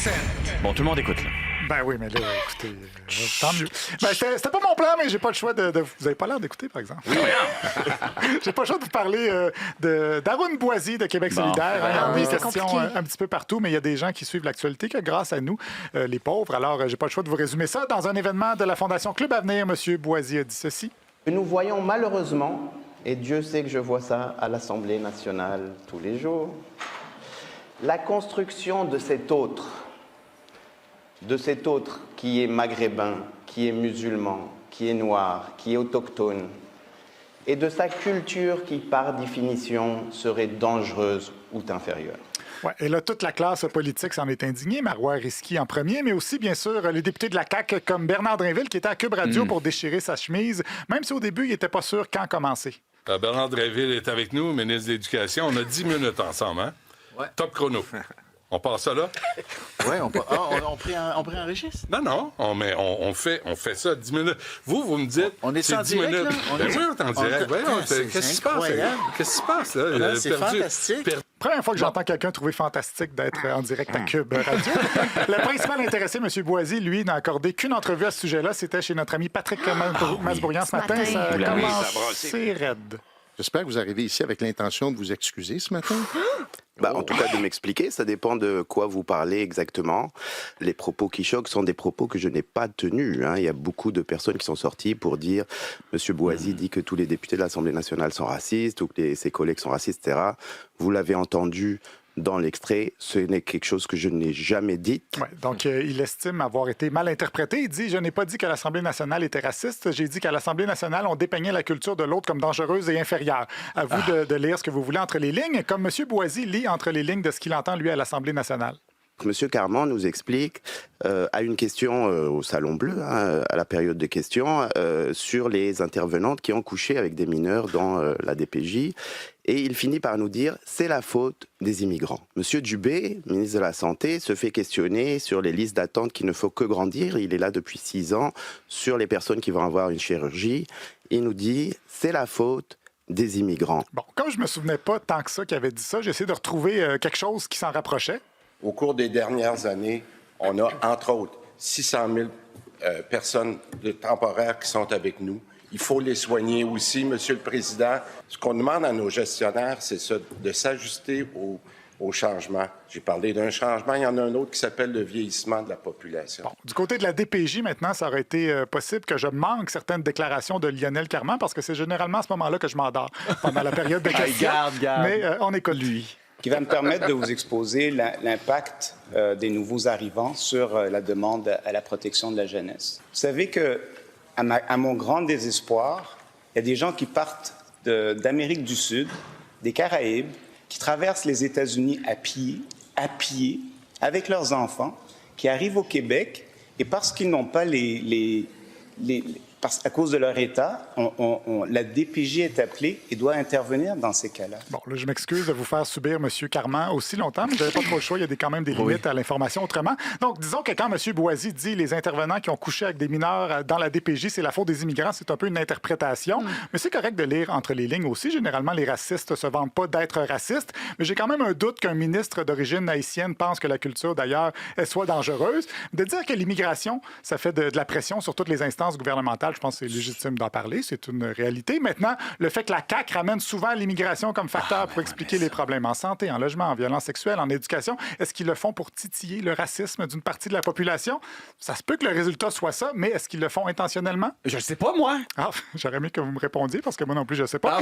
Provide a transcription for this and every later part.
Accent. Bon, tout le monde écoute, là. Ben oui, mais là, écoutez, tant mieux. Ben, c'était pas mon plan, mais j'ai pas le choix de... Vous avez pas l'air d'écouter, par exemple. J'ai pas le choix de vous parler d'Arun Boisy de Québec solidaire. Il y a des questions un petit peu partout, mais il y a des gens qui suivent l'actualité que grâce à nous, les pauvres. Alors, j'ai pas le choix de vous résumer ça. Dans un événement de la Fondation Club Avenir, M. Boisy a dit ceci. Nous voyons malheureusement, et Dieu sait que je vois ça à l'Assemblée nationale tous les jours, la construction de cet autre qui est maghrébin, qui est musulman, qui est noir, qui est autochtone, et de sa culture qui, par définition, serait dangereuse ou inférieure. Ouais, et là, toute la classe politique s'en est indignée. Marois Risky en premier, mais aussi, bien sûr, les députés de la CAQ comme Bernard Drinville qui était à Cube Radio pour déchirer sa chemise, même si au début, il n'était pas sûr quand commencer. Bernard Drinville est avec nous, ministre de l'Éducation. On a 10 minutes ensemble, hein? Ouais. Top chrono. On passe ça là? Oui, on prie un registre? Non, on fait ça 10 minutes. Vous me dites... On est en 10 direct, minutes. là? On est en direct. Qu'est-ce qui se passe? Qu'est-ce qui se passe, là? C'est fantastique. Première fois que j'entends quelqu'un trouver fantastique d'être en direct à Cube Radio. Le principal intéressé, M. Boisy, lui, n'a accordé qu'une entrevue à ce sujet-là. C'était chez notre ami Patrick Masbourian ce matin. Ça a commencé raide. J'espère que vous arrivez ici avec l'intention de vous excuser ce matin. En tout cas, de m'expliquer, ça dépend de quoi vous parlez exactement. Les propos qui choquent sont des propos que je n'ai pas tenus. Il y a beaucoup de personnes qui sont sorties pour dire « M. Boisy dit que tous les députés de l'Assemblée nationale sont racistes ou que ses collègues sont racistes, etc. » Vous l'avez entendu dans l'extrait, ce n'est quelque chose que je n'ai jamais dit. Ouais, donc, il estime avoir été mal interprété. Il dit « Je n'ai pas dit que l'Assemblée nationale était raciste. J'ai dit qu'à l'Assemblée nationale, on dépeignait la culture de l'autre comme dangereuse et inférieure. » À vous de lire ce que vous voulez entre les lignes, comme M. Boisy lit entre les lignes de ce qu'il entend, lui, à l'Assemblée nationale. Monsieur Carman nous explique, à une question au Salon Bleu, à la période de questions, sur les intervenantes qui ont couché avec des mineurs dans la DPJ. Et il finit par nous dire « c'est la faute des immigrants ». Monsieur Dubé, ministre de la Santé, se fait questionner sur les listes d'attente qui ne font que grandir. Il est là depuis 6 ans, sur les personnes qui vont avoir une chirurgie. Il nous dit « c'est la faute des immigrants ». Bon, comme je me souvenais pas tant que ça qu'il avait dit ça, j'ai essayé de retrouver quelque chose qui s'en rapprochait. Au cours des dernières années, on a, entre autres, 600 000 personnes temporaires qui sont avec nous. Il faut les soigner aussi, Monsieur le Président. Ce qu'on demande à nos gestionnaires, c'est ça, de s'ajuster au changement. J'ai parlé d'un changement, il y en a un autre qui s'appelle le vieillissement de la population. Bon, du côté de la DPJ, maintenant, ça aurait été possible que je manque certaines déclarations de Lionel Carman, parce que c'est généralement à ce moment-là que je m'endors, pendant la période de questions. Garde. Mais on écoute lui. Qui va me permettre de vous exposer l'impact des nouveaux arrivants sur la demande à la protection de la jeunesse. Vous savez que, à mon grand désespoir, il y a des gens qui partent d'Amérique du Sud, des Caraïbes, qui traversent les États-Unis à pied, avec leurs enfants, qui arrivent au Québec, et parce qu'ils n'ont pas à cause de leur état, la DPJ est appelée et doit intervenir dans ces cas-là. Bon, là, je m'excuse de vous faire subir M. Carman aussi longtemps, mais je n'avais pas trop le choix. Il y a quand même des limites à l'information autrement. Donc, disons que quand M. Boisy dit les intervenants qui ont couché avec des mineurs dans la DPJ, c'est la faute des immigrants, c'est un peu une interprétation. Mais c'est correct de lire entre les lignes aussi. Généralement, les racistes ne se vantent pas d'être racistes. Mais j'ai quand même un doute qu'un ministre d'origine haïtienne pense que la culture, d'ailleurs, soit dangereuse. De dire que l'immigration, ça fait de la pression sur toutes les instances gouvernementales, je pense que c'est légitime d'en parler, c'est une réalité. Maintenant, le fait que la CAQ ramène souvent l'immigration comme facteur pour expliquer les problèmes en santé, en logement, en violence sexuelle, en éducation, est-ce qu'ils le font pour titiller le racisme d'une partie de la population? Ça se peut que le résultat soit ça, mais est-ce qu'ils le font intentionnellement? Je sais pas, moi. Ah, j'aurais aimé que vous me répondiez, parce que moi non plus, je sais pas.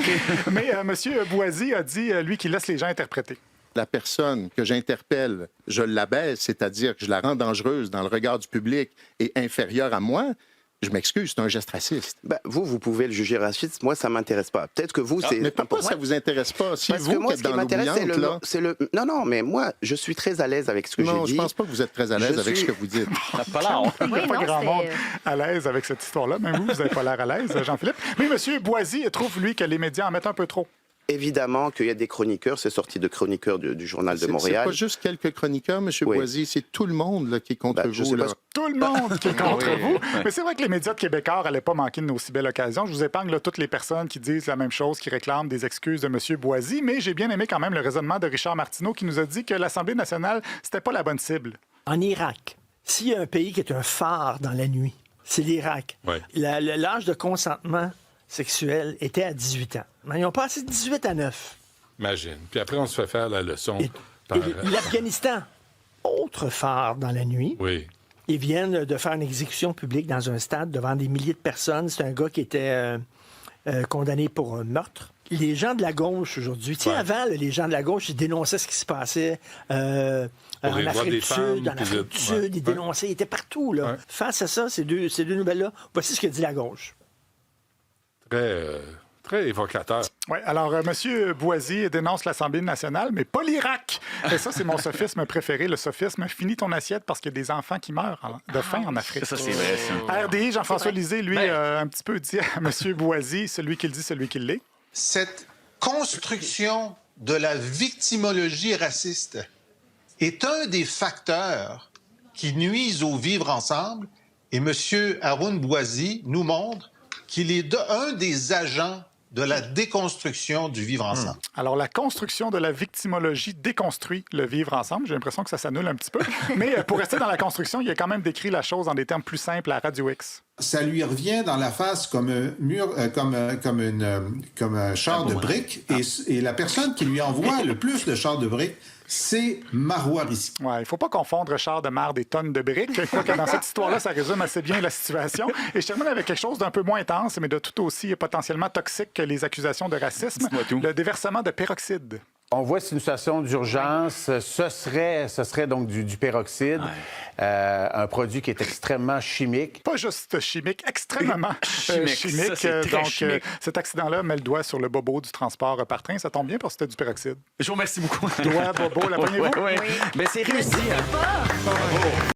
Mais M. Boisy a dit, lui, qu'il laisse les gens interpréter. La personne que j'interpelle, je l'abaisse, c'est-à-dire que je la rends dangereuse dans le regard du public et inférieure à moi. Je m'excuse, c'est un geste raciste. Vous pouvez le juger raciste. Moi, ça m'intéresse pas. Peut-être que vous, c'est... Mais pourquoi ça vous intéresse pas? Si Parce vous que moi, qui êtes dans l'eau bouillante, c'est le... Non, mais moi, je suis très à l'aise avec ce que j'ai dit. Non, je pense pas que vous êtes très à l'aise avec ce que vous dites. Il n'y a pas grand monde à l'aise avec cette histoire-là. Même vous n'avez pas l'air à l'aise, Jean-Philippe. Mais M. Boisy trouve, lui, que les médias en mettent un peu trop. Évidemment qu'il y a des chroniqueurs, c'est sorti de chroniqueurs du Journal de Montréal. C'est pas juste quelques chroniqueurs, M. Boisy, c'est tout le monde là, qui est contre vous. Là. Tout le monde qui est contre vous. Mais c'est vrai que les médias de Québécois n'allaient pas manquer d'une aussi belle occasion. Je vous épargne là, toutes les personnes qui disent la même chose, qui réclament des excuses de M. Boisy, mais j'ai bien aimé quand même le raisonnement de Richard Martineau qui nous a dit que l'Assemblée nationale, c'était pas la bonne cible. En Irak, s'il y a un pays qui est un phare dans la nuit, c'est l'Irak. Ouais. L'âge de consentement sexuel était à 18 ans. Mais ils ont passé de 18 à 9. Imagine. Puis après, on se fait faire la leçon. Et l'Afghanistan, autre phare dans la nuit. Oui. Ils viennent de faire une exécution publique dans un stade devant des milliers de personnes. C'est un gars qui était condamné pour un meurtre. Les gens de la gauche aujourd'hui, tu sais, avant, les gens de la gauche, ils dénonçaient ce qui se passait en Afrique du Sud, ils dénonçaient, ils étaient partout. Là. Ouais. Face à ça, ces deux nouvelles-là, voici ce que dit la gauche. Très évocateur. Oui, alors, M. Boisy dénonce l'Assemblée nationale, mais pas l'Irak. Et ça, c'est mon sophisme préféré, le sophisme « Finis ton assiette parce qu'il y a des enfants qui meurent de faim en Afrique ». Ça, c'est vrai, ça. RDI, Jean-François Lisée, lui, un petit peu dit à M. Boisy, celui qui le dit, celui qui l'est. Cette construction de la victimologie raciste est un des facteurs qui nuisent au vivre ensemble. Et M. Haroun Boisy nous montre qu'il est un des agents de la déconstruction du vivre ensemble. Alors, la construction de la victimologie déconstruit le vivre ensemble. J'ai l'impression que ça s'annule un petit peu. Mais pour rester dans la construction, il a quand même décrit la chose en des termes plus simples à Radio X. Ça lui revient dans la face comme un mur, comme un char de briques. Et la personne qui lui envoie le plus de chars de briques, c'est Marois Risky. Ouais, il ne faut pas confondre char de marre des tonnes de briques. Je crois que dans cette histoire-là, ça résume assez bien la situation. Et je termine avec quelque chose d'un peu moins intense, mais de tout aussi potentiellement toxique que les accusations de racisme. Le déversement de peroxyde. On voit c'est une situation d'urgence. Ce serait donc du peroxyde, un produit qui est extrêmement chimique. Pas juste chimique, extrêmement chimique. Ça, c'est très chimique. Cet accident-là met le doigt sur le bobo du transport par train. Ça tombe bien parce que c'était du peroxyde. Je vous remercie beaucoup. Doigt, bobo, la poignée-vous? Oui. Mais c'est réussi. Hein?